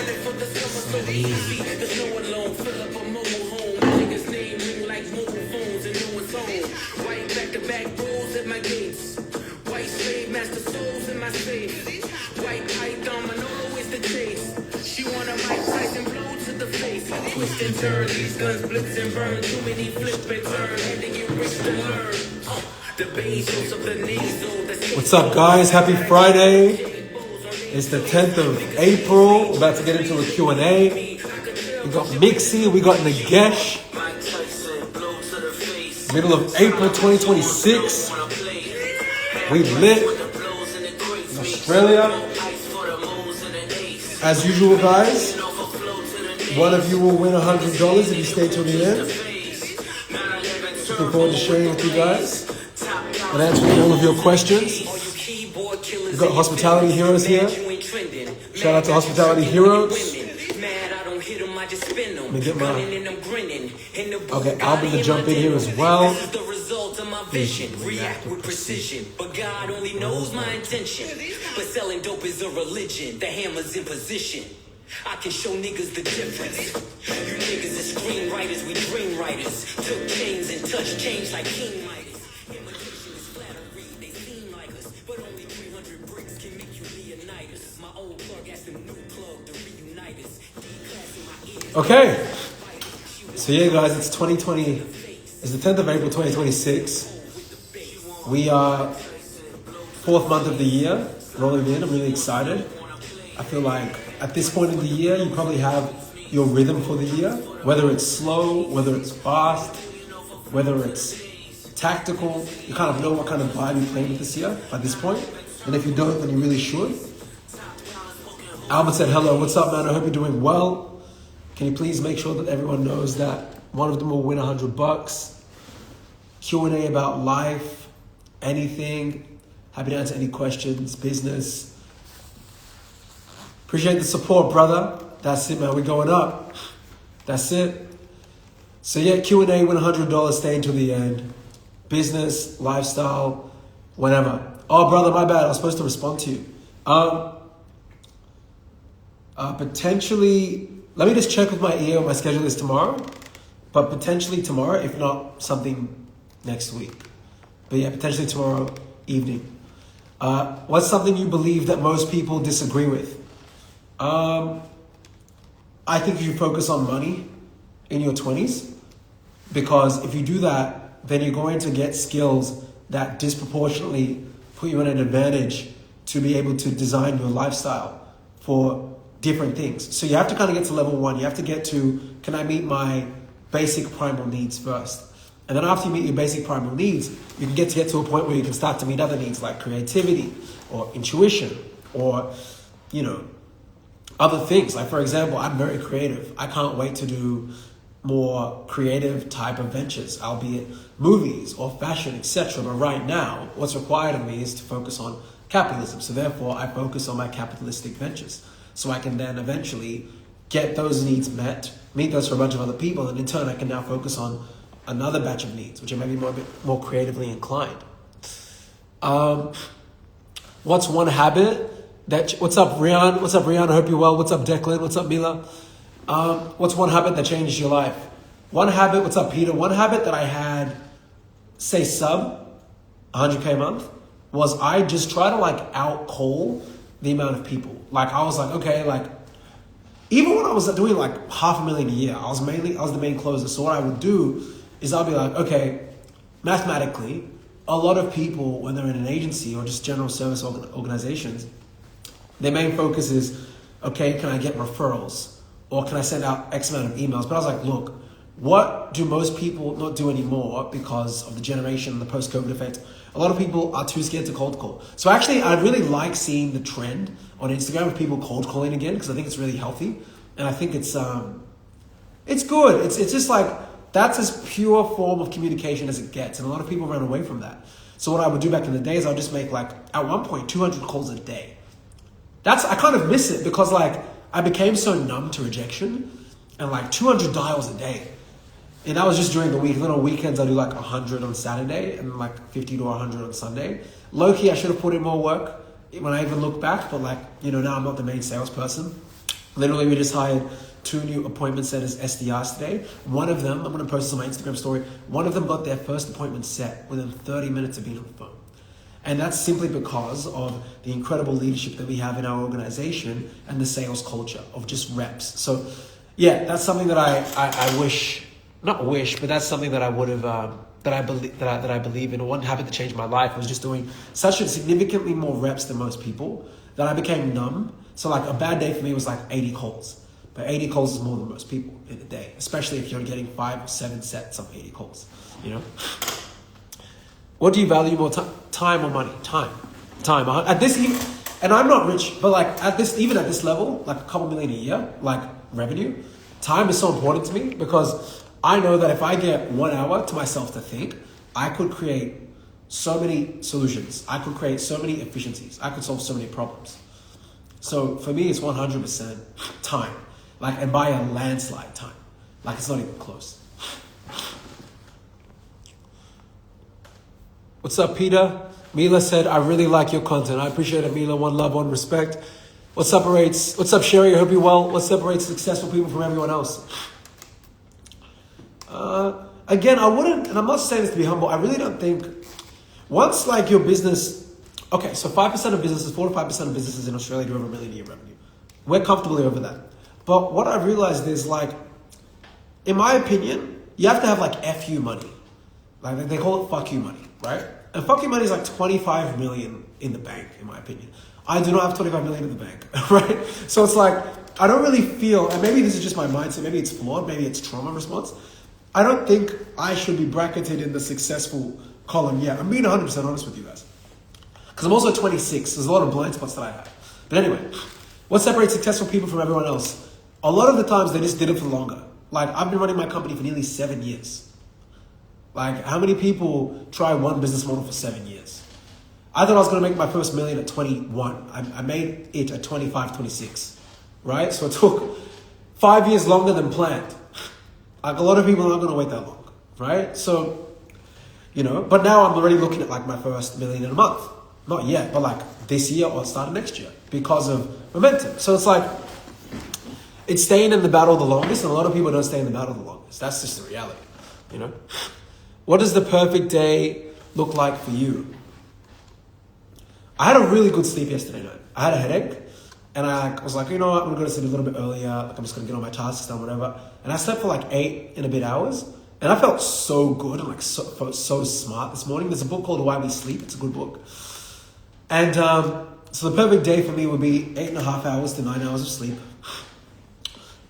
So easy. There's no one alone, fill up a mobile home. Niggas name ring like mobile phones and no one's home. White back-to-back rolls at my gates. White slave master souls in my safe. White python, Manolo is the chase. She want a Mike Tyson blow to the face. Twist and turn, these guns blitz and burn. Too many flip and turn, had to get rich to learn. The basals of the nasal. What's up, guys? Happy Friday. It's the 10th of April. We're about to get into a Q&A. We got Mixie, we got Nagesh. Middle of April 2026. We lit in Australia. As usual, guys, one of you will win $100 if you stay till the end. Looking forward to sharing with you guys and answering all of your questions. We've got Hospitality Heroes here. Shout out to Hospitality Heroes. Let me get my album to jump in here as well. React with precision, but God only knows my intention. But selling dope is a religion. The hammer's in position. I can show niggas the difference. You niggas are screenwriters, we dream writers. Took chains and touched change like King Midas. Imitation is flattery, they seem like us, but only 300 bricks can make you Leonidas. My old plug asked a new plug to reunite us. Okay, so yeah, guys, it's 2020. It's the 10th of April, 2026. We are fourth month of the year rolling in. I'm really excited. I feel like at this point in the year, you probably have your rhythm for the year, whether it's slow, whether it's fast, whether it's tactical. You kind of know what kind of vibe you're playing with this year at this point. And if you don't, then you really should. Albert said, hello, what's up, man? I hope you're doing well. Can you please make sure that everyone knows that one of them will win $100? Q&A about life, anything. Happy to answer any questions, business. Appreciate the support, brother. That's it, man. We're going up. That's it. So yeah, Q&A, win $100, stay until the end. Business, lifestyle, whatever. Oh, brother, my bad. I was supposed to respond to you. Potentially, let me just check with my EA what my schedule is tomorrow. But potentially tomorrow, if not something next week. But yeah, potentially tomorrow evening. What's something you believe that most people disagree with? I think you should focus on money in your 20s, because if you do that, then you're going to get skills that disproportionately put you in an advantage to be able to design your lifestyle for different things. So you have to kind of get to level 1. You have to get to, can I meet my basic primal needs first? And then after you meet your basic primal needs, you can get to a point where you can start to meet other needs like creativity or intuition or, other things. Like, for example, I'm very creative. I can't wait to do more creative type of ventures, albeit movies or fashion, etc. But right now, what's required of me is to focus on capitalism. So therefore, I focus on my capitalistic ventures. So I can then eventually get those needs met, meet those for a bunch of other people, and in turn, I can now focus on another batch of needs, which are maybe a bit more creatively inclined. What's one habit what's up, Rian? What's up, Rian? I hope you're well. What's up, Declan? What's up, Mila? What's one habit that changed your life? One habit, what's up, Peter? One habit that I had, say sub 100K a month, was I just try to out call the amount of people. I was like, okay, even when I was doing $500,000 a year, I was the main closer. So what I would do is I'll be like, okay, mathematically, a lot of people, when they're in an agency or just general service organizations, their main focus is, okay, can I get referrals? Or can I send out X amount of emails? But I was like, look, what do most people not do anymore because of the generation, the post-COVID effect? A lot of people are too scared to cold call. So actually, I really like seeing the trend on Instagram of people cold calling again, because I think it's really healthy. And I think it's good. It's just that's as pure form of communication as it gets. And a lot of people run away from that. So what I would do back in the day is I would just make at one point, 200 calls a day. I kind of miss it because I became so numb to rejection, and 200 dials a day. And that was just during the week. Then on weekends, I do 100 on Saturday and 50 to 100 on Sunday. Low-key, I should have put in more work when I even look back. But now I'm not the main salesperson. Literally, we just hired 2 new appointment setters SDRs today. One of them, I'm going to post this on my Instagram story, one of them got their first appointment set within 30 minutes of being on the phone. And that's simply because of the incredible leadership that we have in our organization and the sales culture of just reps. So yeah, that's something that I wish, not wish, but that's something that I would have, that I believe in. One habit that changed my life was just doing such a significantly more reps than most people that I became numb. So like a bad day for me was like 80 calls. But 80 calls is more than most people in a day, especially if you're getting 5 or 7 sets of 80 calls, you know? What do you value more, time or money? Time. At this, and I'm not rich, but like at this, even at this level, like a couple million a year, like revenue, time is so important to me because I know that if I get 1 hour to myself to think, I could create so many solutions. I could create so many efficiencies. I could solve so many problems. So for me, it's 100% time. Like, and by a landslide time. Like, it's not even close. What's up, Peter? Mila said, I really like your content. I appreciate it, Mila. One love, one respect. What separates, what's up, Sherry? I hope you're well. What separates successful people from everyone else? Again, I wouldn't, and I'm not saying this to be humble, I really don't think, once like your business, okay, so 5% of businesses, 4 to 5% of businesses in Australia do over $1 million a year revenue. We're comfortably over that. But what I've realized is like, in my opinion, you have to have like FU money. Like they call it fuck you money, right? And fuck you money is like 25 million in the bank, in my opinion. I do not have 25 million in the bank, right? So it's like, I don't really feel, and maybe this is just my mindset, maybe it's flawed, maybe it's trauma response. I don't think I should be bracketed in the successful column yet. I'm being 100% honest with you guys. Because I'm also 26, there's a lot of blind spots that I have. But anyway, what separates successful people from everyone else? A lot of the times they just did it for longer. Like I've been running my company for nearly 7 years. Like how many people try one business model for 7 years? I thought I was going to make my first million at 21. I made it at 25, 26, right? So it took 5 years longer than planned. Like a lot of people aren't going to wait that long, right? So, you know, but now I'm already looking at like my first million in a month. Not yet, but like this year or start of next year because of momentum. So it's like, it's staying in the battle the longest, and a lot of people don't stay in the battle the longest. That's just the reality, you know? What does the perfect day look like for you? I had a really good sleep yesterday night. I had a headache, and I was like, you know what, I'm going to go to sleep a little bit earlier. Like, I'm just going to get all my tasks done, whatever. And I slept for like 8 and a bit hours, and I felt so good and like felt so smart this morning. There's a book called Why We Sleep. It's a good book. And so the perfect day for me would be 8.5 hours to 9 hours of sleep.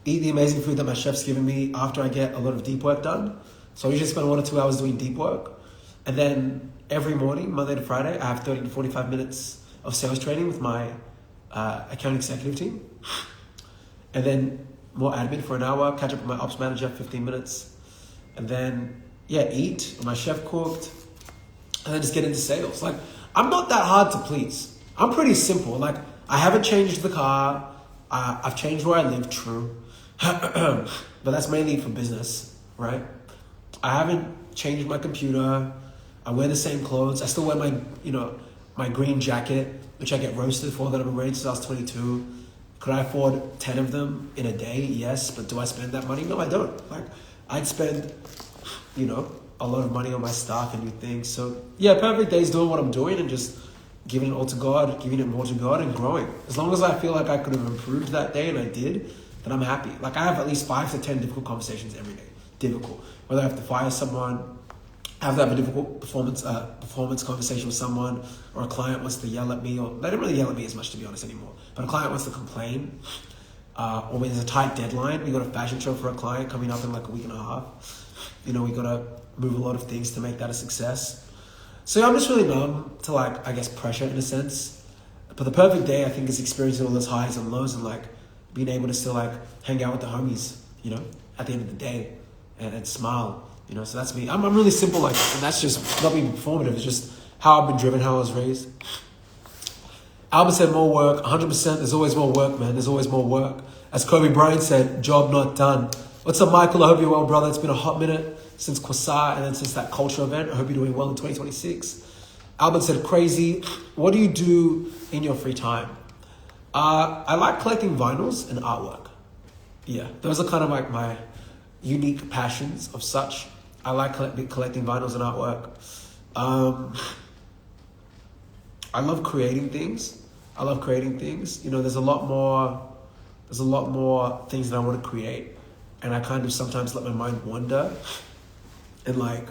Eat the amazing food that my chef's given me after I get a lot of deep work done. So I usually spend 1 or 2 hours doing deep work. And then every morning, Monday to Friday, I have 30 to 45 minutes of sales training with my account executive team. And then more admin for an hour, catch up with my ops manager, 15 minutes. And then, yeah, eat, my chef cooked, and then just get into sales. Like, I'm not that hard to please. I'm pretty simple. Like, I haven't changed the car. I've changed where I live, true. But that's mainly for business, right? I haven't changed my computer. I wear the same clothes. I still wear my, my green jacket, which I get roasted for, that I've been wearing since I was 22. Could I afford 10 of them in a day? Yes. But do I spend that money? No, I don't. Like, I'd spend, a lot of money on my staff and new things. So yeah, perfect day is doing what I'm doing and just giving it all to God, giving it more to God and growing. As long as I feel like I could have improved that day and I did, then I'm happy. Like I have at least 5 to 10 difficult conversations every day. Difficult. Whether I have to fire someone, I have to have a difficult performance conversation with someone, or a client wants to yell at me, or they don't really yell at me as much to be honest anymore, but a client wants to complain, or when there's a tight deadline, we got a fashion show for a client coming up in like a week and a half. We got to move a lot of things to make that a success. So yeah, I'm just really numb to like, I guess, pressure in a sense. But the perfect day, I think, is experiencing all those highs and lows and like being able to still like hang out with the homies, at the end of the day and smile, so that's me. I'm really simple like that, and that's just not being performative. It's just how I've been driven, how I was raised. Albert said more work, 100%. There's always more work, man. There's always more work. As Kobe Bryant said, job not done. What's up, Michael? I hope you're well, brother. It's been a hot minute since Quasar and then since that culture event. I hope you're doing well in 2026. Albert said, crazy. What do you do in your free time? I like collecting vinyls and artwork. Yeah, those are kind of like my unique passions of such. I like collecting vinyls and artwork. I love creating things. You know, there's a lot more things that I want to create, and I kind of sometimes let my mind wander and like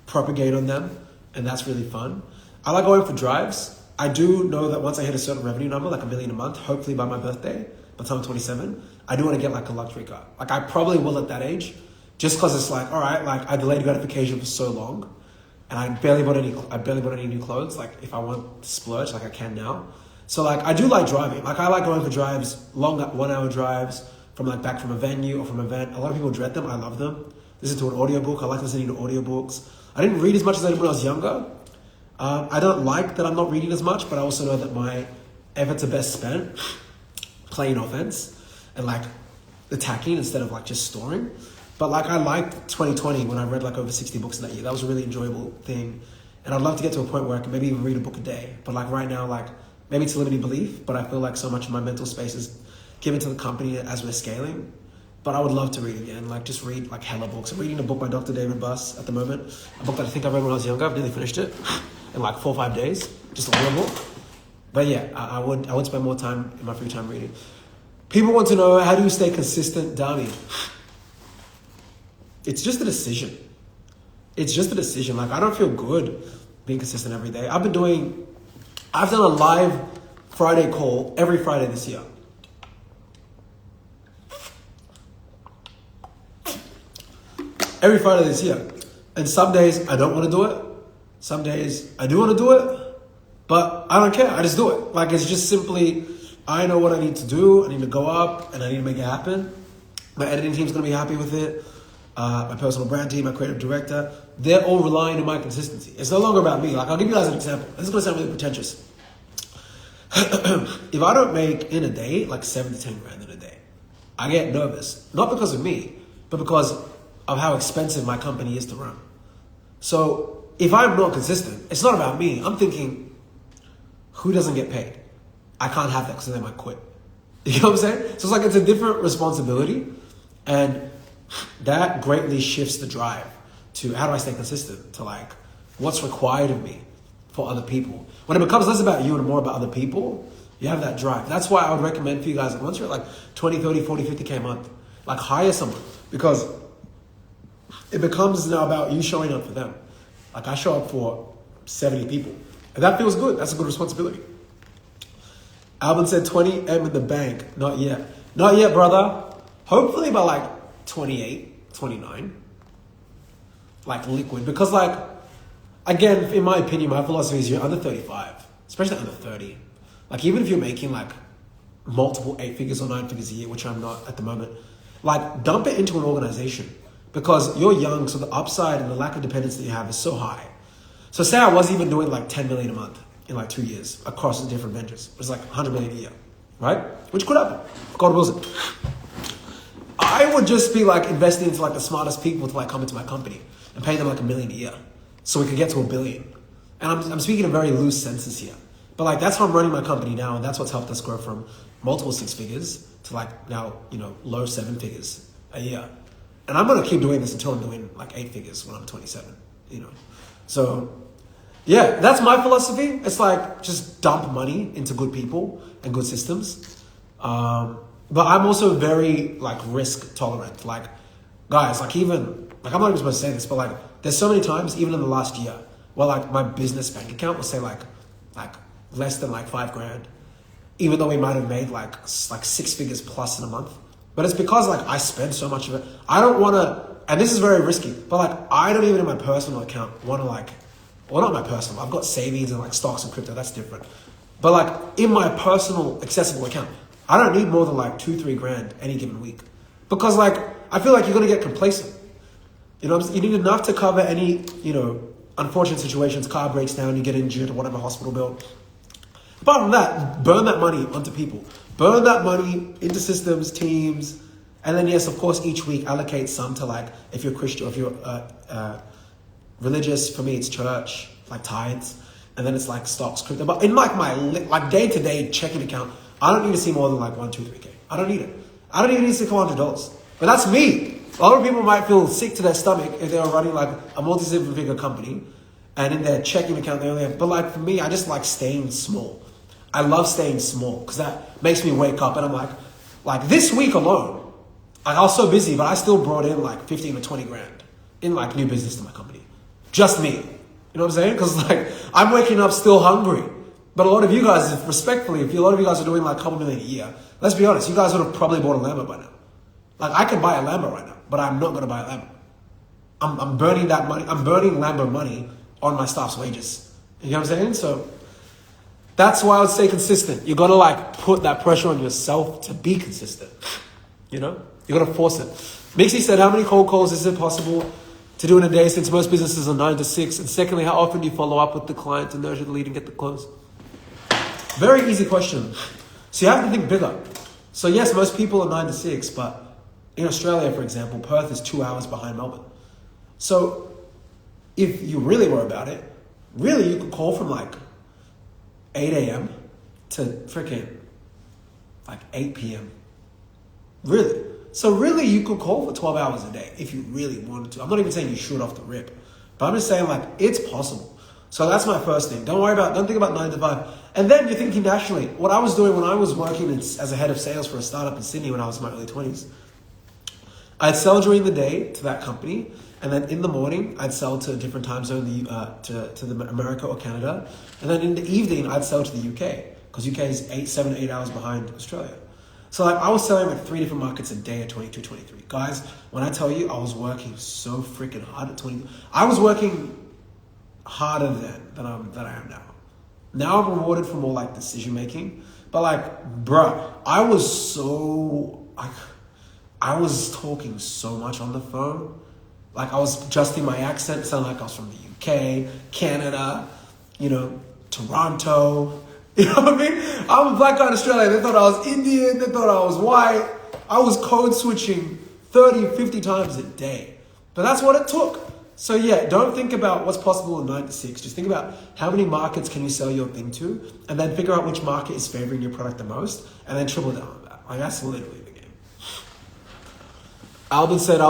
propagate on them, and that's really fun. I like going for drives. I do know that once I hit a certain revenue number, like $1 million a month, hopefully by my birthday, by the time I'm 27, I do want to get like a luxury car. Like I probably will at that age, just because it's like, all right, like I delayed gratification for so long, and I barely bought any new clothes. Like if I want to splurge, like I can now. So like I do like driving. Like I like going for drives, long 1 hour drives from like back from a venue or from an event. A lot of people dread them. I love them. Listen to an audiobook. I like listening to audiobooks. I didn't read as much as I did when I was younger. I don't like that I'm not reading as much, but I also know that my efforts are best spent playing offense and like attacking instead of like just storing. But like I liked 2020 when I read like over 60 books in that year. That was a really enjoyable thing. And I'd love to get to a point where I can maybe even read a book a day. But like right now, like maybe it's a limiting belief, but I feel like so much of my mental space is given to the company as we're scaling. But I would love to read again, like just read like hella books. I'm reading a book by Dr. David Buss at the moment, a book that I think I read when I was younger. I've nearly finished it in like 4 or 5 days, just a little book. But yeah, I would spend more time in my free time reading. People want to know, how do you stay consistent, Dami? It's just a decision. Like I don't feel good being consistent every day. I've done a live Friday call every Friday this year. Every Friday this year. And some days I don't want to do it. Some days I do want to do it, but I don't care. I just do it. Like it's just simply, I know what I need to do. I need to go up and I need to make it happen. My editing team's going to be happy with it. My personal brand team, my creative director, they're all relying on my consistency. It's no longer about me. Like I'll give you guys an example. This is going to sound really pretentious. If I don't make in a day, like 7 to 10 grand in a day, I get nervous. Not because of me, but because of how expensive my company is to run. So if I'm not consistent, it's not about me. I'm thinking, who doesn't get paid? I can't have that because then I might quit. You know what I'm saying? So it's like, it's a different responsibility, and that greatly shifts the drive to how do I stay consistent, to like what's required of me for other people. When it becomes less about you and more about other people, you have that drive. That's why I would recommend for you guys, like once you're at like 20, 30, 40, 50K a month, like hire someone, because it becomes now about you showing up for them. Like I show up for 70 people, and that feels good. That's a good responsibility. Alvin said 20M in the bank. Not yet. Not yet, brother. Hopefully by like 28, 29. Like liquid. Because like, again, in my opinion, my philosophy is you're under 35, especially under 30. Like even if you're making like multiple 8 figures or 9 figures a year, which I'm not at the moment, like dump it into an organization. Because you're young, so the upside and the lack of dependence that you have is so high. So say I was even doing like 10 million a month in like 2 years across the different ventures. It was like 100 million a year, right? Which could happen. God wills it. I would just be like investing into like the smartest people to like come into my company and pay them like $1 million a year so we could get to $1 billion. And I'm speaking in very loose senses here. But like that's how I'm running my company now, and that's what's helped us grow from multiple 6 figures to like now, you know, low 7 figures a year. And I'm going to keep doing this until I'm doing like 8 figures when I'm 27, you know. So, yeah, that's my philosophy. It's like just dump money into good people and good systems. But I'm also very like risk tolerant. Like, guys, like even, like I'm not even supposed to say this, but like there's so many times, even in the last year, where like my business bank account will say like less than like 5 grand, even though we might have made like 6 figures plus in a month. But it's because like I spend so much of it. I don't want to, and this is very risky, but like I don't even in my personal account want to like, well not my personal, I've got savings and like stocks and crypto, that's different. But like in my personal accessible account, I don't need more than like 2-3 grand any given week. Because like, I feel like you're going to get complacent. You know, you need enough to cover any, you know, unfortunate situations, car breaks down, you get injured or whatever, hospital bill. Apart from that, burn that money onto people. Burn that money into systems, teams, and then yes, of course, each week allocate some to like, if you're Christian, if you're religious, for me it's church, like tithes, and then it's like stocks, crypto. But in like my like day-to-day checking account, I don't need to see more than like 1, 2, 3K. I don't need it. I don't even need to see $100. But that's me. A lot of people might feel sick to their stomach if they are running like a multi-seven figure company and in their checking account they only have. But like for me, I just like staying small. I love staying small because that makes me wake up and I'm like this week alone, I was so busy, but I still brought in like 15 or 20 grand in like new business to my company. Just me. You know what I'm saying? Because like I'm waking up still hungry. But a lot of you guys, respectfully, if a lot of you guys are doing like a couple million a year, let's be honest, you guys would have probably bought a Lambo by now. Like I can buy a Lambo right now, but I'm not going to buy a Lambo. I'm burning that money. I'm burning Lambo money on my staff's wages. You know what I'm saying? So that's why I would stay consistent. You got to like put that pressure on yourself to be consistent. You know, you got to force it. Mixie said, how many cold calls is it possible to do in a day since most businesses are 9 to 6? And secondly, how often do you follow up with the client to nurture the lead and get the close? Very easy question. So you have to think bigger. So yes, most people are 9 to 6, but in Australia, for example, Perth is 2 hours behind Melbourne. So if you really were about it, really you could call from like 8 a.m. to freaking like 8 p.m. Really. So really you could call for 12 hours a day if you really wanted to. I'm not even saying you should off the rip, but I'm just saying like it's possible. So that's my first thing. Don't think about 9 to 5. And then you're thinking nationally. What I was doing when I was working as a head of sales for a startup in Sydney when I was in my early 20s, I'd sell during the day to that company, and then in the morning I'd sell to a different time zone, to the America or Canada, and then in the evening I'd sell to the UK because UK is 7 to 8 hours behind Australia. So like I was selling like 3 different markets a day at 22, 23. Guys, when I tell you I was working so freaking hard at 20, I was working harder than I am now. Now I'm rewarded for more like decision making, but like, bruh, I was talking so much on the phone. Like I was adjusting my accent, sound like I was from the UK, Canada, Toronto. You know what I mean? I'm a black guy in Australia. They thought I was Indian. They thought I was white. I was code switching 30, 50 times a day. But that's what it took. So yeah, don't think about what's possible in 9 to 6. Just think about how many markets can you sell your thing to, and then figure out which market is favoring your product the most, and then triple down on that. Like that's literally the game. Albert said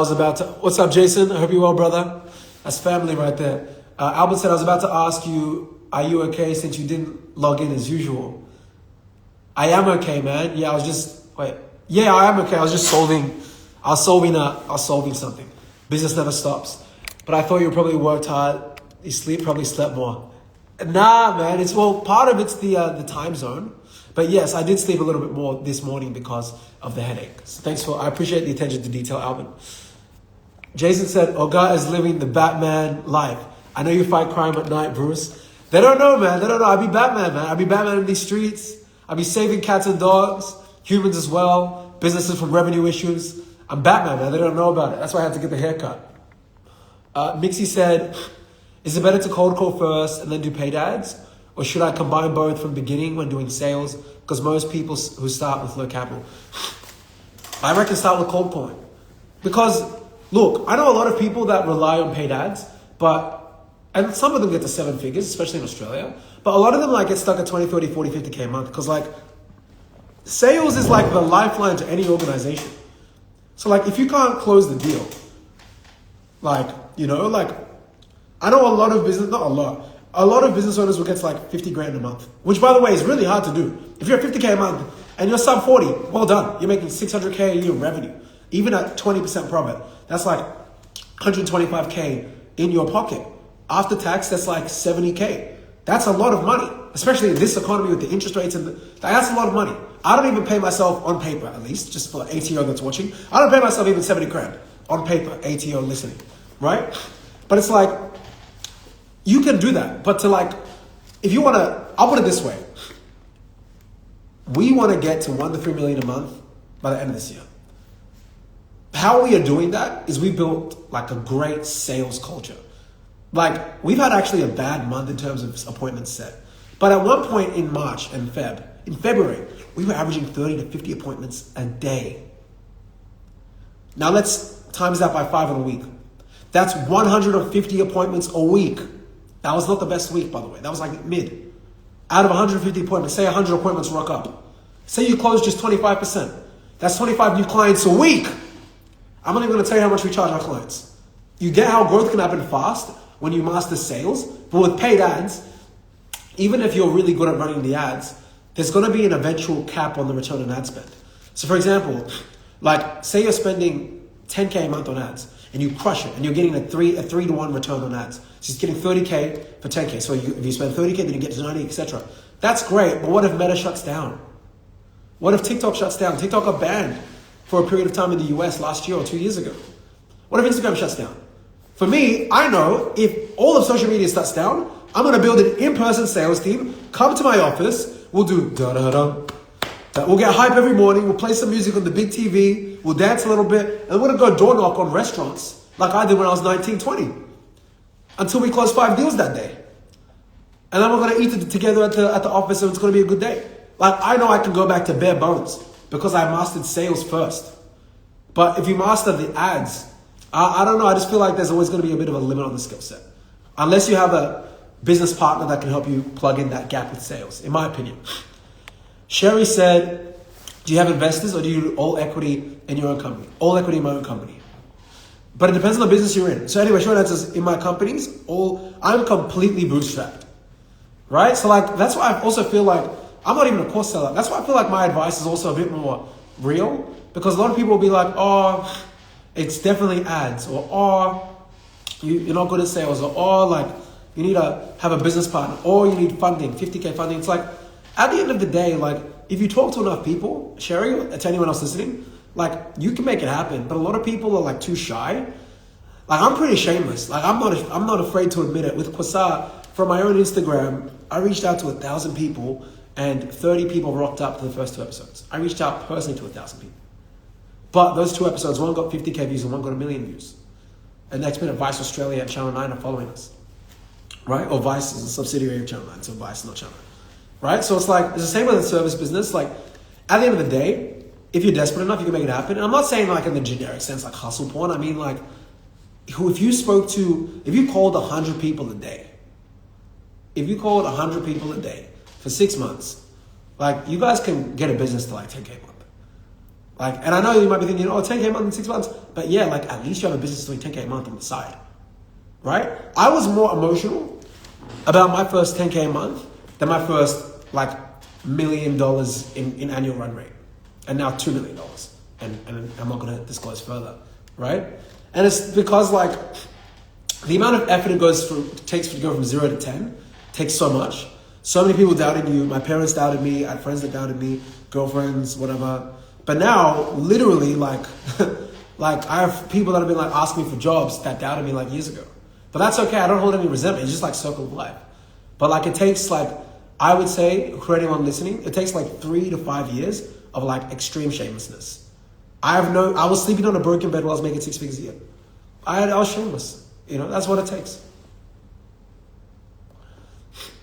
what's up, Jason? I hope you're well, brother. That's family right there. Albert said, I was about to ask you, are you okay since you didn't log in as usual? I am okay, man. Yeah, I am okay. I was solving something. Business never stops. But I thought you probably worked hard. You probably slept more. Nah, man. Part of it's the time zone. But yes, I did sleep a little bit more this morning because of the headache. So I appreciate the attention to detail, Alvin. Jason said, Oga is living the Batman life. I know you fight crime at night, Bruce. They don't know, man. They don't know. I be Batman, man. I be Batman in these streets. I be saving cats and dogs, humans as well, businesses from revenue issues. I'm Batman, man. They don't know about it. That's why I had to get the haircut. Mixie said, is it better to cold call first and then do paid ads? Or should I combine both from the beginning when doing sales? Because most people who start with low capital. I reckon start with cold calling. Because, look, I know a lot of people that rely on paid ads, and some of them get to 7 figures, especially in Australia. But a lot of them get stuck at 20, 30, 40, 50K a month. Because sales is the lifeline to any organization. So if you can't close the deal, I know a lot of business owners will get to 50 grand a month, which by the way is really hard to do. If you're at 50K a month and you're sub 40, well done. You're making 600K a year revenue. Even at 20% profit, that's 125K in your pocket. After tax, that's 70K. That's a lot of money, especially in this economy with the interest rates that's a lot of money. I don't even pay myself on paper, at least, just for ATO that's watching. I don't pay myself even 70 grand on paper, ATO listening, right? But it's you can do that. But if you want to, I'll put it this way. We want to get to 1 to 3 million a month by the end of this year. How we are doing that is we built a great sales culture. We've had actually a bad month in terms of appointments set. But at one point in March and in February, we were averaging 30 to 50 appointments a day. Now let's times that by 5 in a week. That's 150 appointments a week. That was not the best week, by the way. That was mid. Out of 150 appointments, say 100 appointments rock up. Say you close just 25%. That's 25 new clients a week. I'm not even going to tell you how much we charge our clients. You get how growth can happen fast when you master sales, but with paid ads, even if you're really good at running the ads, there's going to be an eventual cap on the return on ad spend. So for example, like say you're spending 10K a month on ads and you crush it and you're getting a 3-to-1 return on ads. So you're getting 30K for 10K. So if you spend 30K, then you get to 90, etc. That's great, but what if Meta shuts down? What if TikTok shuts down? TikTok got banned for a period of time in the US last year or 2 years ago. What if Instagram shuts down? For me, I know if all of social media shuts down, I'm going to build an in-person sales team, come to my office, we'll do da-da-da. We'll get hype every morning, we'll play some music on the big TV, we'll dance a little bit, and we're going to go door knock on restaurants like I did when I was 19, 20. Until we close 5 deals that day. And then we're going to eat it together at the office and it's going to be a good day. Like I know I can go back to bare bones because I mastered sales first. But if you master the ads, I don't know, I just feel like there's always going to be a bit of a limit on the skill set. Unless you have a business partner that can help you plug in that gap with sales, in my opinion. Sherry said, do you have investors or do you do all equity in your own company? All equity in my own company. But it depends on the business you're in. So anyway, short answer is in my companies, I'm completely bootstrapped. Right? So like, that's why I also feel like, I'm not even a course seller. That's why I feel like my advice is also a bit more real. Because a lot of people will be like, oh, it's definitely ads. Or, oh, you're not good at sales. Or, oh, like, you need to have a business partner. Or you need funding, 50K funding. It's like, at the end of the day, like, if you talk to enough people, Sherry, to anyone else listening, like, you can make it happen. But a lot of people are, like, too shy. Like, I'm pretty shameless. Like, I'm not afraid to admit it. With Quasar, from my own Instagram, I reached out to 1,000 people and 30 people rocked up to the first 2 episodes. I reached out personally to 1,000 people. But those 2 episodes, one got 50K views and one got 1 million views. And next minute, Vice Australia and Channel 9 are following us. Right? Or Vice is a subsidiary of Channel 9, so Vice, not Channel 9. Right? So it's like, it's the same with the service business. Like, at the end of the day, if you're desperate enough, you can make it happen. And I'm not saying like in the generic sense, like hustle porn. I mean like, if you called 100 people a day, for 6 months, like you guys can get a business to like 10K a month. Like, and I know you might be thinking, oh, 10K a month in 6 months. But yeah, like at least you have a business doing 10K a month on the side. Right? I was more emotional about my first 10K a month than my first like $1 million in annual run rate. And now $2 million. And I'm not going to disclose further. Right? And it's because like the amount of effort it takes to go from 0 to 10 takes so much. So many people doubted you. My parents doubted me. I had friends that doubted me, girlfriends, whatever. But now, literally, like, like I have people that have been like asking me for jobs that doubted me like years ago. But that's okay. I don't hold any resentment. It's just like circle of life. But like it takes like, I would say, for anyone listening, it takes like 3 to 5 years of like extreme shamelessness. I was sleeping on a broken bed while I was making 6 figures a year. I was shameless. You know, that's what it takes.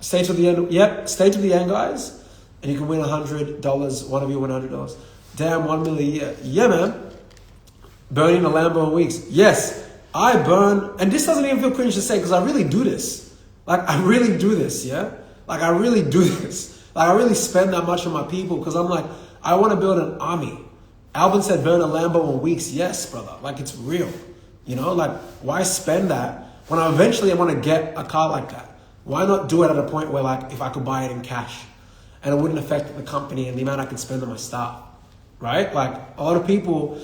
Stay to the end. Yep, stay to the end, guys. And you can win $100. One of you win $100. Damn, 1 million a year. Yeah, man. Burning a Lambo in weeks. Yes, I burn. And this doesn't even feel cringe to say because I really do this. Like, I really do this, yeah? Like, I really do this. Like, I really spend that much on my people because I'm like, I want to build an army. Alvin said burn a Lambo in weeks. Yes, brother. Like, it's real. You know, like, why spend that when I eventually want to get a car like that? Why not do it at a point where, like, if I could buy it in cash and it wouldn't affect the company and the amount I could spend on my staff, right? Like, a lot of people,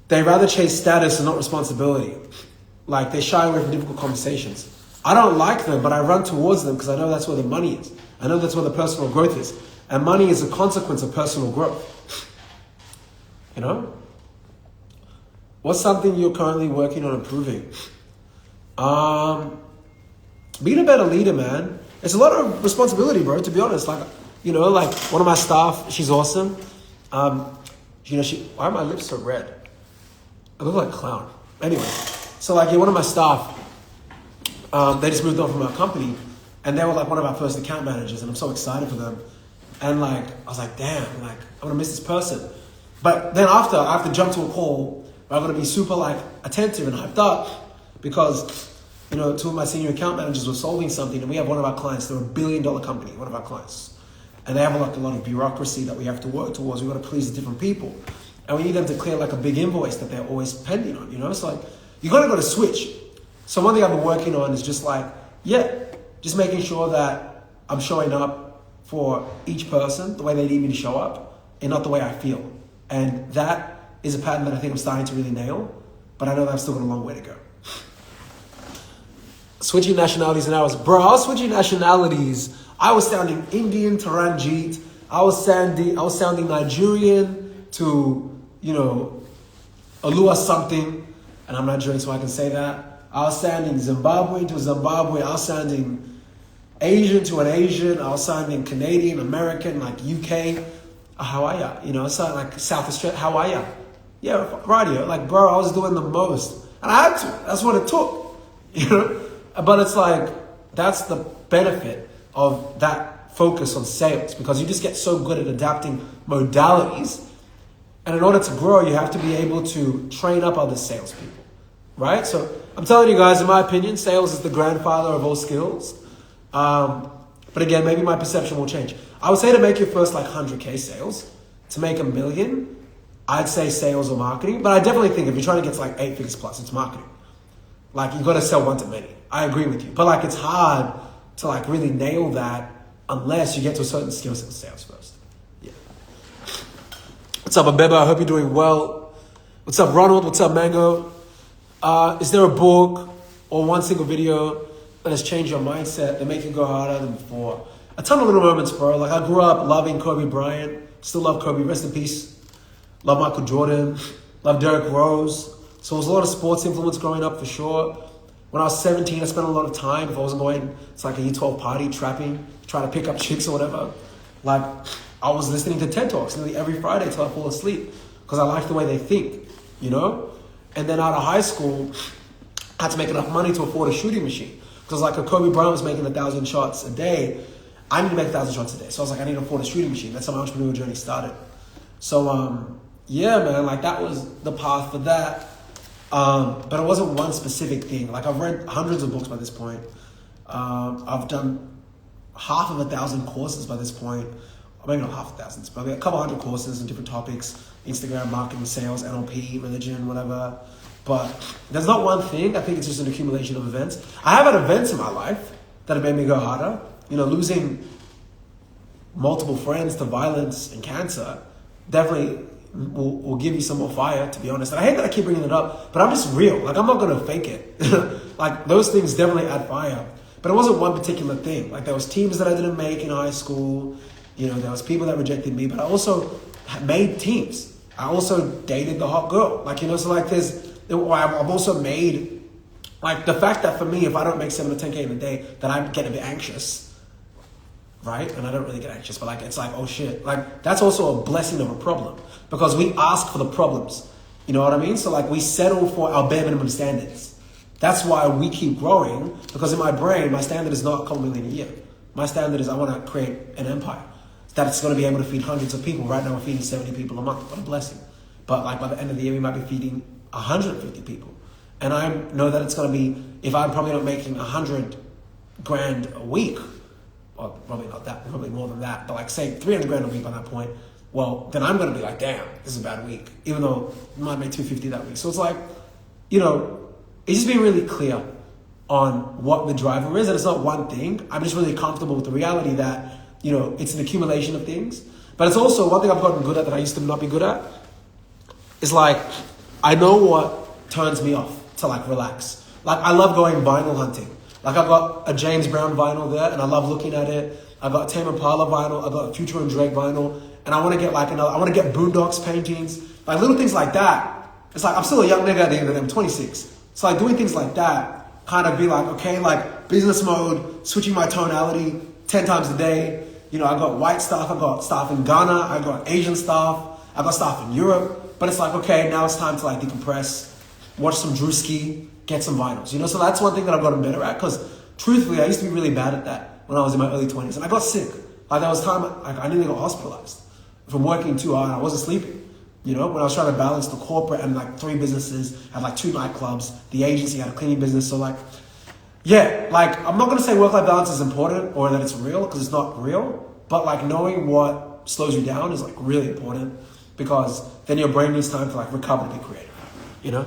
they rather chase status and not responsibility. Like, they shy away from difficult conversations. I don't like them, but I run towards them because I know that's where the money is. I know that's where the personal growth is. And money is a consequence of personal growth. You know? What's something you're currently working on improving? Being a better leader, man. It's a lot of responsibility, bro, to be honest. Like, you know, like one of my staff, she's awesome. You know, why are my lips so red? I look like a clown. Anyway, so like, yeah, one of my staff, they just moved on from our company and they were like one of our first account managers and I'm so excited for them. And like, I was like, damn, like, I'm gonna miss this person. But then after, I have to jump to a call where I'm gonna be super like attentive and hyped up because, you know, 2 of my senior account managers were solving something and we have one of our clients, they're $1 billion company, one of our clients. And they have like a lot of bureaucracy that we have to work towards. We've got to please different people. And we need them to clear like a big invoice that they're always pending on, you know? It's like, you got to go to switch. So one thing I've been working on is just like, just making sure that I'm showing up for each person the way they need me to show up and not the way I feel. And that is a pattern that I think I'm starting to really nail, but I know that I've still got a long way to go. Switching nationalities and hours. Bro, I was switching nationalities. I was sounding Indian to Ranjit. I was sounding Nigerian to, Alua something. And I'm Nigerian, so I can say that. I was sounding Zimbabwean to Zimbabwe. I was sounding Asian to an Asian. I was sounding Canadian, American, like UK. How are ya? I sounded like South Australia. How are ya? Yeah, radio. Like, bro, I was doing the most. And I had to. That's what it took. But it's like, that's the benefit of that focus on sales, because you just get so good at adapting modalities. And in order to grow, you have to be able to train up other salespeople, right? So I'm telling you guys, in my opinion, sales is the grandfather of all skills. But again, maybe my perception will change. I would say to make your first like 100K sales, to make $1 million, I'd say sales or marketing. But I definitely think if you're trying to get to like 8 figures plus, it's marketing. Like, you got to sell one to many. I agree with you. But like, it's hard to like really nail that unless you get to a certain skill set of sales first. Yeah. What's up, Abeba? I hope you're doing well. What's up, Ronald? What's up, Mango? Is there a book or one single video that has changed your mindset that make you go harder than before? A ton of little moments, bro. Like, I grew up loving Kobe Bryant. Still love Kobe. Rest in peace. Love Michael Jordan. Love Derrick Rose. So there was a lot of sports influence growing up for sure. When I was 17, I spent a lot of time, if I wasn't going to like a year 12 party, trapping, trying to pick up chicks or whatever. Like, I was listening to TED Talks nearly every Friday till I fall asleep because I like the way they think, And then out of high school, I had to make enough money to afford a shooting machine. Because like a Kobe Bryant was making 1,000 shots a day, I need to make 1,000 shots a day. So I was like, I need to afford a shooting machine. That's how my entrepreneurial journey started. So, yeah, man, like that was the path for that. But it wasn't one specific thing. Like, I've read hundreds of books by this point. I've done half of 1,000 courses by this point. Or maybe not half 1,000, but a couple hundred courses on different topics. Instagram, marketing, sales, NLP, religion, whatever. But there's not one thing. I think it's just an accumulation of events. I have had events in my life that have made me go harder. Losing multiple friends to violence and cancer definitely will give you some more fire, to be honest. And I hate that I keep bringing it up, but I'm just real. Like, I'm not going to fake it. Like, those things definitely add fire. But it wasn't one particular thing. Like, there was teams that I didn't make in high school. There was people that rejected me, but I also made teams. I also dated the hot girl. Like, so like I've also made, like, the fact that for me, if I don't make 7 or 10K in a day, that I get a bit anxious. Right? And I don't really get anxious, but like, it's like, oh shit. Like, that's also a blessing of a problem because we ask for the problems. You know what I mean? So like, we settle for our bare minimum standards. That's why we keep growing, because in my brain, my standard is not a couple million a year. My standard is I want to create an empire that's going to be able to feed hundreds of people. Right now, we're feeding 70 people a month. What a blessing. But like, by the end of the year, we might be feeding 150 people. And I know that it's going to be, if I'm probably not making 100 grand a week, or probably not that, probably more than that, but like say 300 grand a week by that point, well, then I'm going to be like, damn, this is a bad week, even though I might make 250 that week. So it's like, it's just being really clear on what the driver is, and it's not one thing. I'm just really comfortable with the reality that, it's an accumulation of things. But it's also one thing I've gotten good at that I used to not be good at, is like, I know what turns me off to like relax. Like, I love going vinyl hunting. Like, I've got a James Brown vinyl there, and I love looking at it. I've got Tame Impala vinyl. I've got Future and Drake vinyl. And I want to get like I want to get Boondocks paintings. Like, little things like that. It's like, I'm still a young nigga at the end of the day. I'm 26. So like, doing things like that, kind of be like, okay, like business mode, switching my tonality 10 times a day. I got white stuff. I got stuff in Ghana. I got Asian stuff. I got stuff in Europe. But it's like, okay, now it's time to like decompress, watch some Drewski, get some vinyls, So that's one thing that I've gotten better at, because truthfully, I used to be really bad at that when I was in my early 20s. And I got sick. Like, there was time, I nearly got hospitalized from working too hard. I wasn't sleeping. When I was trying to balance the corporate and like 3 businesses, I had like 2 nightclubs, the agency had a cleaning business. So like, yeah, like, I'm not going to say work-life balance is important or that it's real, because it's not real. but like knowing what slows you down is like really important, because then your brain needs time to like recover to be creative, you know?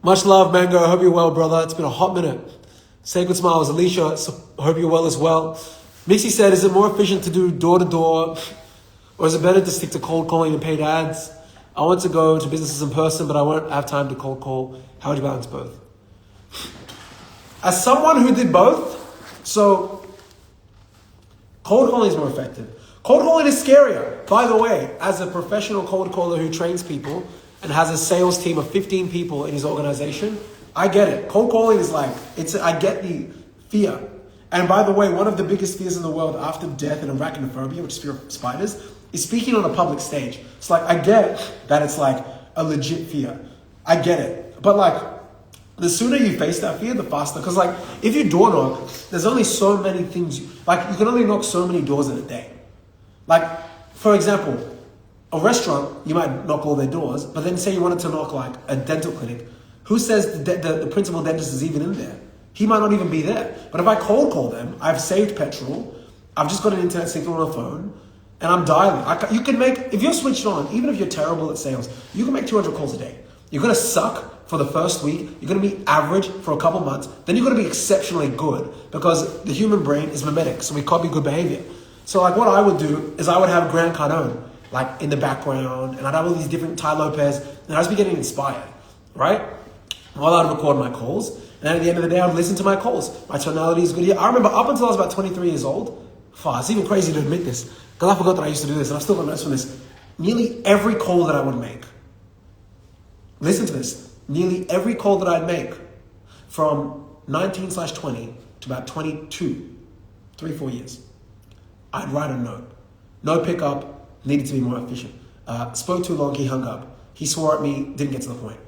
Much love, Mango. I hope you're well, brother. It's been a hot minute. Sacred Smiles, Alicia. I hope you're well as well. Mixie said, is it more efficient to do door-to-door, or is it better to stick to cold calling and paid ads? I want to go to businesses in person, but I won't have time to cold call. How would you balance both? As someone who did both, so cold calling is more effective. Cold calling is scarier. By the way, as a professional cold caller who trains people and has a sales team of 15 people in his organization, I get it. Cold calling is like, I get the fear. And by the way, one of the biggest fears in the world after death and arachnophobia, which is fear of spiders, is speaking on a public stage. It's like, I get that it's like a legit fear. I get it. But like, the sooner you face that fear, the faster. Because like, if you door knock, there's only so many things, like you can only knock so many doors in a day. Like, for example, a restaurant, you might knock all their doors, but then say you wanted to knock like a dental clinic. Who says the principal dentist is even in there? He might not even be there. But if I cold call them, I've saved petrol, I've just got an internet signal on a phone, and I'm dialing. You can make, if you're switched on, even if you're terrible at sales, you can make 200 calls a day. You're going to suck for the first week. You're going to be average for a couple months. Then you're going to be exceptionally good, because the human brain is mimetic. So we copy good behavior. So like what I would do is I would have Grant Cardone like in the background, and I'd have all these different Ty Lopez, and I'd just be getting inspired, right? While I'd record my calls. And then at the end of the day, I'd listen to my calls. My tonality is good here. I remember up until I was about 23 years old, it's even crazy to admit this, because I forgot that I used to do this, and I've still got notes from this. Nearly every call that I would make, listen to this, nearly every call that I'd make from 19/20 to about 22, 3-4 years, I'd write a note. No pickup, needed to be more efficient. Spoke too long, he hung up. He swore at me, didn't get to the point.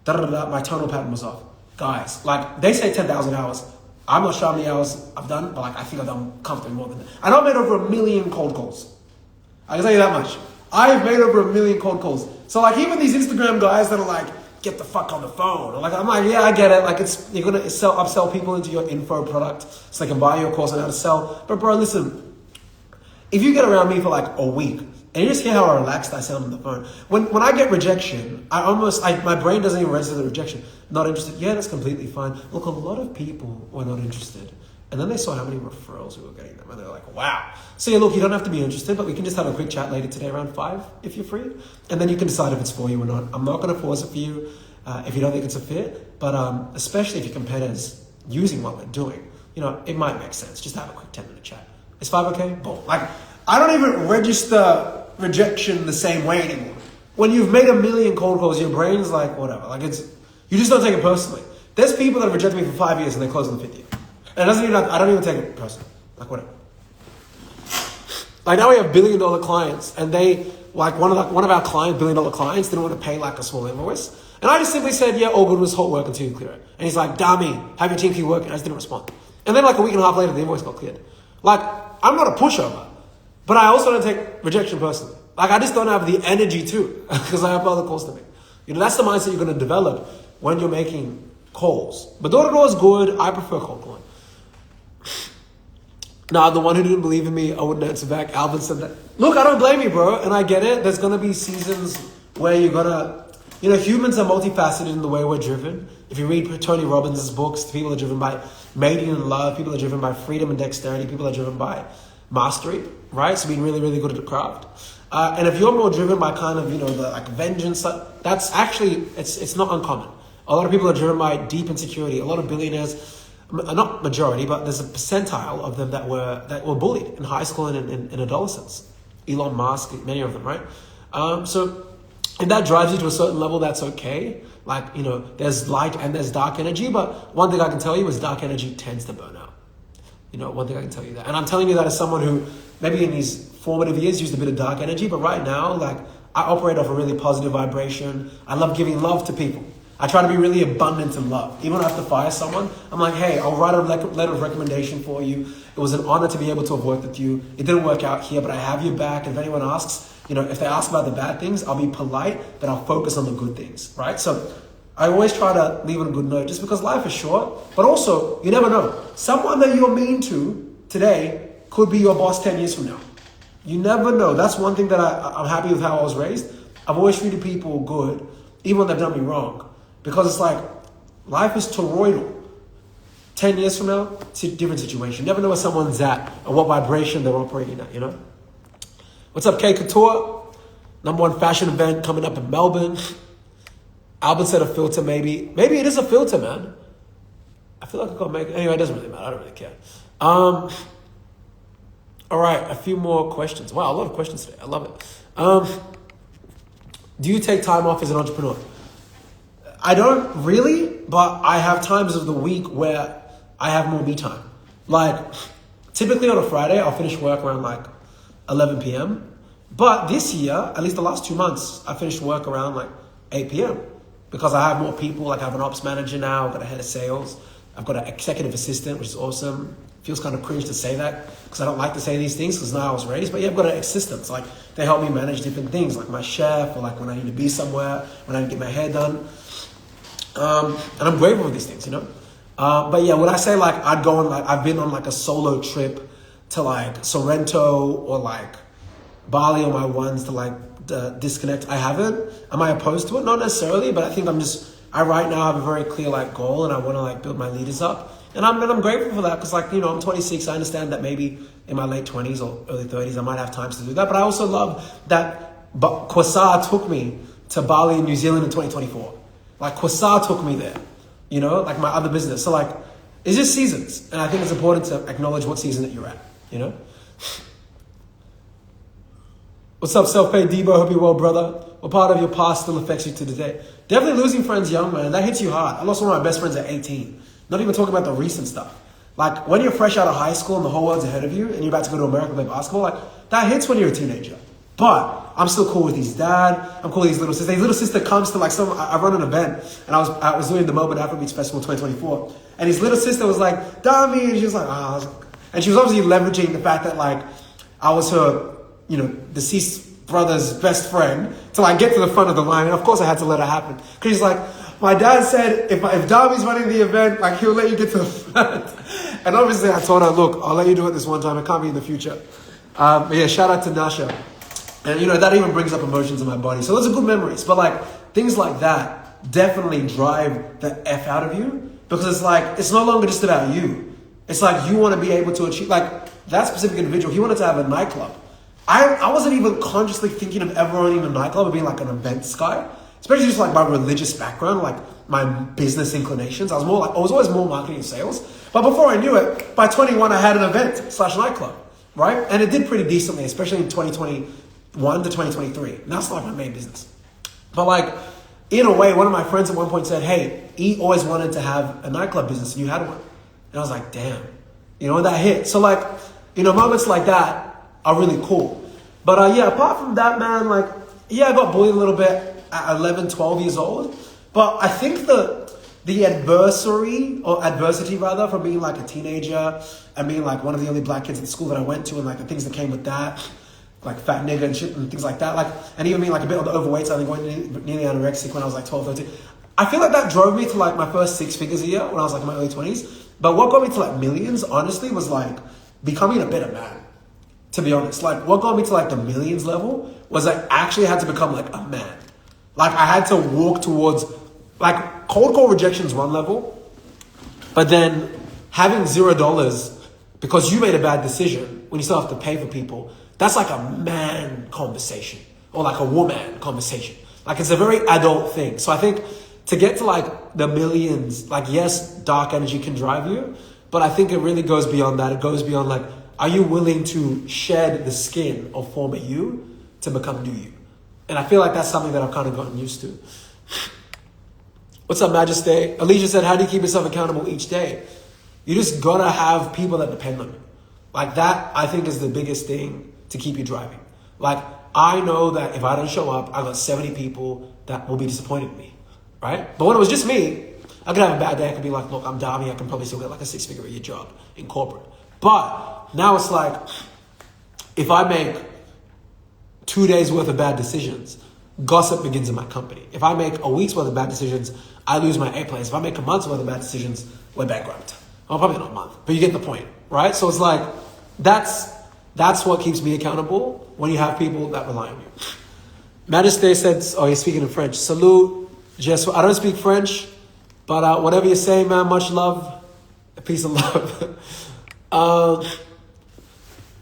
My tonal pattern was off. Guys, like they say 10,000 hours. I'm not sure how many hours I've done, but like I think I've done comfortably more than that. And I've made over 1 million cold calls. I can tell you that much. I've made over 1 million cold calls. So like even these Instagram guys that are like, get the fuck on the phone. Or like, I'm like, yeah, I get it. Like you're going to upsell people into your info product so they can buy your course on how to sell. But bro, listen, if you get around me for like a week and you just hear how relaxed I sound on the phone, when I get rejection, my brain doesn't even register the rejection. Not interested. Yeah, that's completely fine. Look, a lot of people were not interested. And then they saw how many referrals we were getting them. And they're like, wow. So yeah, look, you don't have to be interested, but we can just have a quick chat later today around 5 if you're free. And then you can decide if it's for you or not. I'm not going to force it for you if you don't think it's a fit. But especially if your competitors using what we're doing, it might make sense. Just have a quick 10-minute chat. Is 5 okay? Boom. Like, I don't even register rejection the same way anymore. When you've made 1 million cold calls, your brain's like, whatever. Like you just don't take it personally. There's people that have rejected me for 5 years and they close on the 50th. And I don't even take it personally. Like whatever. Like now we have $1 billion clients, and they like one of our clients, $1 billion clients, didn't want to pay like a small invoice. And I just simply said, yeah, all good was hot work until you clear it. And he's like, Dami, have your team keep working. I just didn't respond. And then like a week and a half later, the invoice got cleared. Like, I'm not a pushover, but I also don't take rejection personally. Like I just don't have the energy to, because I have other calls to make. That's the mindset you're going to develop when you're making calls. But door-to-door is good. I prefer cold calling. Now, the one who didn't believe in me, I wouldn't answer back. Alvin said that. Look, I don't blame you, bro. And I get it. There's going to be seasons where you're going to, humans are multifaceted in the way we're driven. If you read Tony Robbins' books, people are driven by mating and love. People are driven by freedom and dexterity. People are driven by mastery, right? So being really, really good at the craft. And if you're more driven by kind of, the like vengeance, that's actually, it's not uncommon. A lot of people are driven by deep insecurity. A lot of billionaires, not majority, but there's a percentile of them that were bullied in high school and in adolescence. Elon Musk, many of them, right? So if that drives you to a certain level, that's okay. Like, there's light and there's dark energy, but one thing I can tell you is dark energy tends to burn out. One thing I can tell you that. And I'm telling you that as someone who maybe in his formative years used a bit of dark energy, but right now, like, I operate off a really positive vibration. I love giving love to people. I try to be really abundant in love. Even when I have to fire someone, I'm like, hey, I'll write a letter of recommendation for you. It was an honor to be able to have worked with you. It didn't work out here, but I have your back. And if anyone asks, if they ask about the bad things, I'll be polite, but I'll focus on the good things, right? So I always try to leave on a good note, just because life is short, but also you never know. Someone that you're mean to today could be your boss 10 years from now. You never know. That's one thing that I'm happy with how I was raised. I've always treated people good, even when they've done me wrong. Because it's like, life is toroidal. 10 years from now, it's a different situation. You never know where someone's at and what vibration they're operating at, you know? What's up, K Couture? #1 fashion event coming up in Melbourne. Albert said a filter, maybe. Maybe it is a filter, man. I feel like I can't make it. Anyway, it doesn't really matter. I don't really care. All right, a few more questions. Wow, a lot of questions today. I love it. Do you take time off as an entrepreneur? I don't really, but I have times of the week where I have more me time. Like, typically on a Friday, I'll finish work around like 11 p.m. But this year, at least the last 2 months, I finished work around like 8 p.m. because I have more people. Like, I have an ops manager now, I've got a head of sales, I've got an executive assistant, which is awesome. Feels kind of cringe to say that because I don't like to say these things because now I was raised. But yeah, I've got an assistant. Like, they help me manage different things, like my chef, or like when I need to be somewhere, when I need to get my hair done. And I'm grateful for these things, you know? But yeah, when I say like I'd go on, like I've been on like a solo trip to like Sorrento or like Bali on my ones to like disconnect. I haven't. Am I opposed to it? Not necessarily, but I think I right now have a very clear like goal and I want to like build my leaders up. And I'm grateful for that because like, you know, I'm 26. I understand that maybe in my late 20s or early 30s, I might have times to do that. But I also love that Quasar took me to Bali and New Zealand in 2024. Like Quasar took me there, you know, like my other business. So like, it's just seasons. And I think it's important to acknowledge what season that you're at, you know? What's up, self-paid Debo? Hope you're well, brother. What part of your past still affects you to today? Definitely losing friends young, man. That hits you hard. I lost one of my best friends at 18. Not even talking about the recent stuff. Like when you're fresh out of high school and the whole world's ahead of you and you're about to go to America to play basketball, like that hits when you're a teenager. But I'm still cool with his dad. I'm cool with his little sister. His little sister comes to like I run an event and I was doing the Melbourne Afrobeats Festival 2024. And his little sister was like, Dami, and she was like, and she was obviously leveraging the fact that like I was her, you know, deceased brother's best friend to like get to the front of the line. And of course I had to let her happen. Cause she's like, my dad said if Dami's running the event, like he'll let you get to the front. And obviously I told her, look, I'll let you do it this one time. It can't be in the future. But yeah, shout out to Nasha. And you know, that even brings up emotions in my body. So those are good memories. But like things like that definitely drive the F out of you because it's like, it's no longer just about you. It's like you want to be able to achieve, like that specific individual, he wanted to have a nightclub. I wasn't even consciously thinking of ever owning a nightclub or being like an events guy, especially just like my religious background, like my business inclinations. I was always more marketing and sales. But before I knew it, by 21, I had an event/nightclub, right? And it did pretty decently, especially in 2021 to 2023. Now it's like my main business. But like, in a way, one of my friends at one point said, hey, he always wanted to have a nightclub business and you had one. And I was like, damn, you know, and that hit. So like, you know, moments like that are really cool. But yeah, apart from that, man, like, yeah, I got bullied a little bit at 11, 12 years old. But I think the adversity from being like a teenager and being like one of the only black kids at the school that I went to and like the things that came with that, like fat nigga and shit and things like that, like, and even being like a bit on the overweight side and going nearly anorexic when I was like 12, 13. I feel like that drove me to like my first 6 figures a year when I was like in my early 20s. But what got me to like millions, honestly, was like becoming a better man. To be honest, like what got me to like the millions level was I actually had to become like a man. Like I had to walk towards, like cold call rejection's one level, but then having $0 because you made a bad decision when you still have to pay for people, that's like a man conversation or like a woman conversation. Like it's a very adult thing. So I think to get to like the millions, like yes, dark energy can drive you, but I think it really goes beyond that. It goes beyond like, are you willing to shed the skin of former you to become new you? And I feel like that's something that I've kind of gotten used to. What's up, Majesty? Alicia said, how do you keep yourself accountable each day? You just gotta have people that depend on you. Like that, I think is the biggest thing to keep you driving. Like I know that if I don't show up, I got 70 people that will be disappointed in me, right? But when it was just me, I could have a bad day. I could be like, look, I'm Dami. I can probably still get like a 6-figure a year job in corporate. But now it's like, if I make 2 days worth of bad decisions, gossip begins in my company. If I make a week's worth of bad decisions, I lose my A place. If I make a month's worth of bad decisions, we're bankrupt. Well, probably not a month, but you get the point, right? So it's like, that's what keeps me accountable when you have people that rely on you. Majesté said, oh, he's speaking in French. Salute. Just, I don't speak French, but whatever you say, man, much love. Peace and love.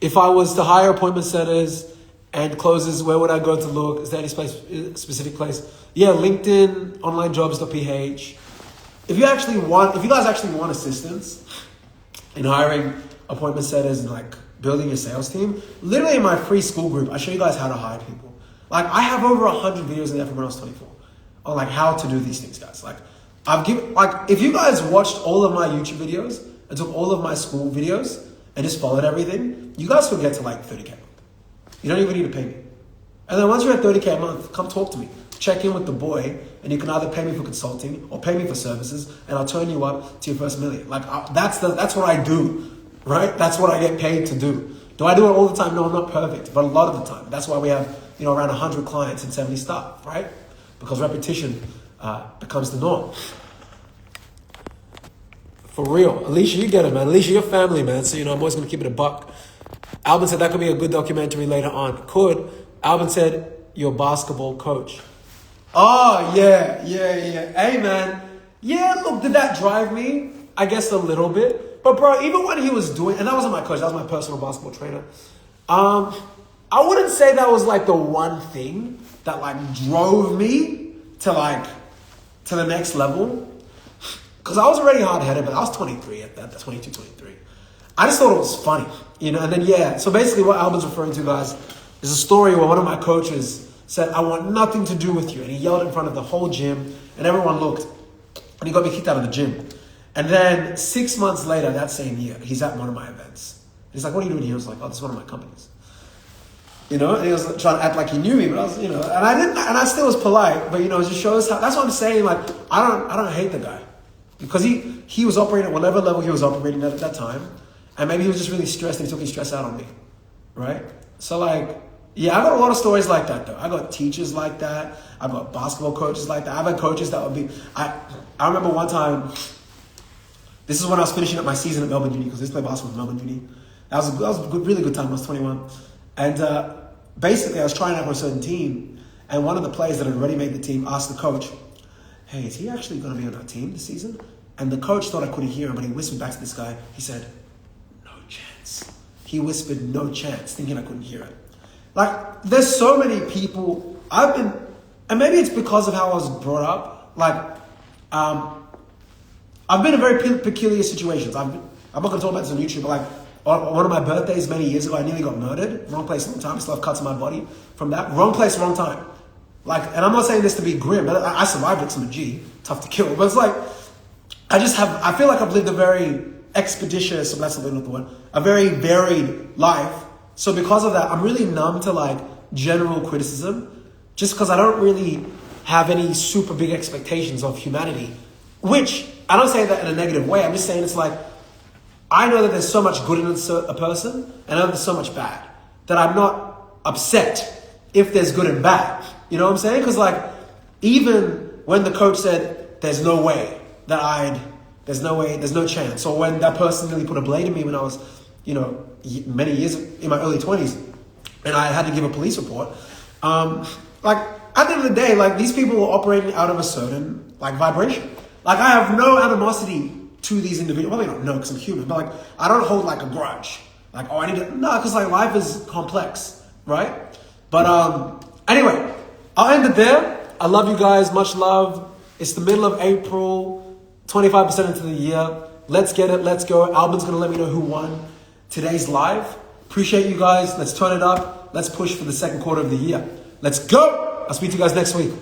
If I was to hire appointment setters and closes, where would I go to look? Is there any specific place? Yeah, LinkedIn, onlinejobs.ph. If you guys actually want assistance in hiring appointment setters and like building your sales team, literally in my free Skool group, I show you guys how to hire people. Like I have over 100 videos in there from when I was 24 on like how to do these things, guys. Like if you guys watched all of my YouTube videos and took all of my Skool videos and just followed everything, you guys could get to like 30K a month. You don't even need to pay me. And then once you're at 30K a month, come talk to me. Check in with the boy, and you can either pay me for consulting or pay me for services, and I'll turn you up to your first million. Like that's what I do, right? That's what I get paid to do. Do I do it all the time? No, I'm not perfect, but a lot of the time. That's why we have around 100 clients and 70 staff, right? Because repetition becomes the norm. For real. Alicia, you get it, man. Alicia, you're family, man. So, I'm always going to keep it a buck. Alvin said that could be a good documentary later on. Could. Alvin said, you're a basketball coach. Oh, yeah. Hey, man. Yeah, look, did that drive me? I guess a little bit. But, bro, even when he was doing, and that wasn't my coach, that was my personal basketball trainer. I wouldn't say that was like the one thing that like drove me to the next level. Because I was already hard-headed, but I was 23 at that, 22, 23. I just thought it was funny, and then, yeah. So basically what Alvin's referring to, guys, is a story where one of my coaches said, I want nothing to do with you. And he yelled in front of the whole gym, and everyone looked. And he got me kicked out of the gym. And then 6 months later, that same year, he's at one of my events. And he's like, what are you doing here? I was like, oh, this is one of my companies. And he was trying to act like he knew me, but I was, and I didn't, and I still was polite, but, it just shows how, that's what I'm saying. Like, I don't hate the guy. Because he was operating at whatever level he was operating at that time. And maybe he was just really stressed and he took his stress out on me. Right? So yeah, I got a lot of stories like that though. I got teachers like that. I got basketball coaches like that. I've had coaches that would be, I remember one time, this is when I was finishing up my season at Melbourne Uni, because I used to play basketball at Melbourne Uni. That was a really good time. I was 21. And basically I was trying out for a certain team. And one of the players that had already made the team asked the coach, hey, is he actually going to be on our team this season? And the coach thought I couldn't hear him, but he whispered back to this guy. He said, no chance. He whispered, no chance, thinking I couldn't hear it. Like, there's so many people, and maybe it's because of how I was brought up. I've been in very peculiar situations. I'm not going to talk about this on YouTube, but on one of my birthdays many years ago, I nearly got murdered. Wrong place, wrong time. I still have cuts on my body from that. Wrong place, wrong time. And I'm not saying this to be grim, but I survived it, 'cause I'm a G, tough to kill. But it's I feel like I've lived a very expeditious, that's not the word, a very varied life. So because of that, I'm really numb to general criticism, just because I don't really have any super big expectations of humanity, which I don't say that in a negative way. I'm just saying it's I know that there's so much good in a person, and I know there's so much bad, that I'm not upset if there's good and bad. You know what I'm saying? Because even when the coach said, there's no way that there's no chance. Or when that person really put a blade in me when I was, many years in my early 20s, and I had to give a police report. At the end of the day, these people were operating out of a certain vibration. I have no animosity to these individuals. Well, I don't know because I'm human, but I don't hold a grudge. I need to, no, because life is complex, right? But anyway, I'll end it there. I love you guys. Much love. It's the middle of April, 25% into the year. Let's get it. Let's go. Albin's going to let me know who won today's live. Appreciate you guys. Let's turn it up. Let's push for the second quarter of the year. Let's go. I'll speak to you guys next week.